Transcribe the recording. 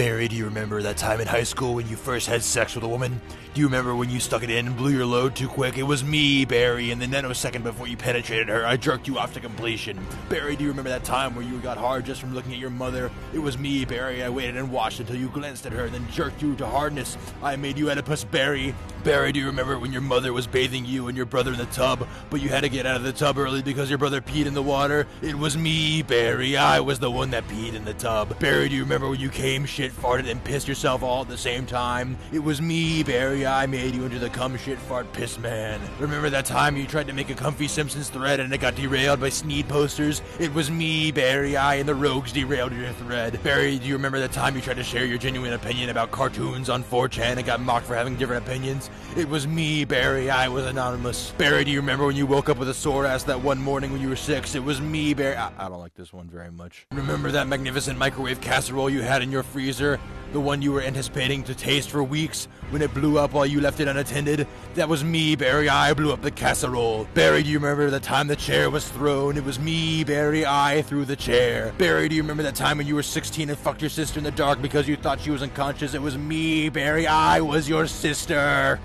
Barry, do you remember that time in high school when you first had sex with a woman? Do you remember when you stuck it in and blew your load too quick? It was me, Barry, and the nanosecond before you penetrated her, I jerked you off to completion. Barry, do you remember that time where you got hard just from looking at your mother? It was me, Barry, I waited and watched until you glanced at her and then jerked you to hardness. I made you Oedipus, Barry. Barry, do you remember when your mother was bathing you and your brother in the tub, but you had to get out of the tub early because your brother peed in the water? It was me, Barry, I was the one that peed in the tub. Barry, do you remember when you came, shit, farted, and pissed yourself all at the same time? It was me, Barry, I made you into the cum, shit, fart, piss man. Remember that time you tried to make a comfy Simpsons thread and it got derailed by Sneed posters? It was me, Barry, I and the rogues derailed your thread. Barry, do you remember the time you tried to share your genuine opinion about cartoons on 4chan and got mocked for having different opinions? It was me, Barry, I was anonymous. Barry, do you remember when you woke up with a sore ass that one morning when you were 6? It was me, Barry. I don't like this one very much. Remember that magnificent microwave casserole you had in your freezer? The one you were anticipating to taste for weeks when it blew up while you left it unattended? That was me, Barry, I blew up the casserole. Barry, do you remember the time the chair was thrown? It was me, Barry, I threw the chair. Barry, do you remember that time when you were 16 and fucked your sister in the dark because you thought she was unconscious? It was me, Barry, I was your sister.